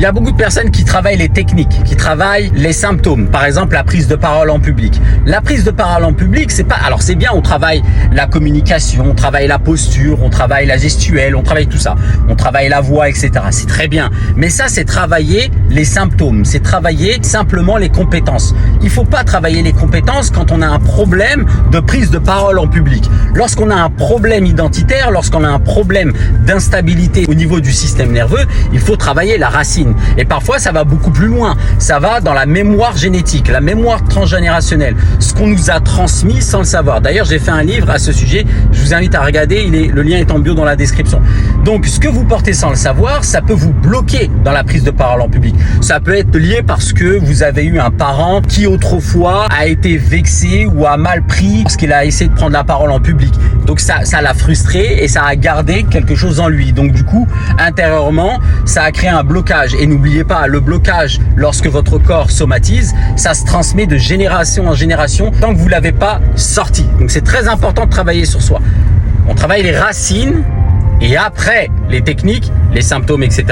Il y a beaucoup de personnes qui travaillent les techniques, qui travaillent les symptômes. Par exemple, la prise de parole en public. La prise de parole en public, c'est pas... Alors c'est bien, on travaille la communication, on travaille la posture, on travaille la gestuelle, on travaille tout ça. On travaille la voix, etc. C'est très bien. Mais ça, c'est travailler les symptômes. C'est travailler simplement les compétences. Il faut pas travailler les compétences quand on a un problème de prise de parole en public. Lorsqu'on a un problème identitaire, lorsqu'on a un problème d'instabilité au niveau du système nerveux, il faut travailler la racine. Et parfois, ça va beaucoup plus loin. Ça va dans la mémoire génétique, la mémoire transgénérationnelle, ce qu'on nous a transmis sans le savoir. D'ailleurs, j'ai fait un livre à ce sujet. Je vous invite à regarder. Le lien est en bio dans la description. Donc, ce que vous portez sans le savoir, ça peut vous bloquer dans la prise de parole en public. Ça peut être lié parce que vous avez eu un parent qui autrefois a été vexé ou a mal pris parce qu'il a essayé de prendre la parole en public. Donc ça l'a frustré et ça a gardé quelque chose en lui. Donc du coup, intérieurement, ça a créé un blocage. Et n'oubliez pas, le blocage, lorsque votre corps somatise, ça se transmet de génération en génération tant que vous ne l'avez pas sorti. Donc c'est très important de travailler sur soi. On travaille les racines et après les techniques, les symptômes, etc.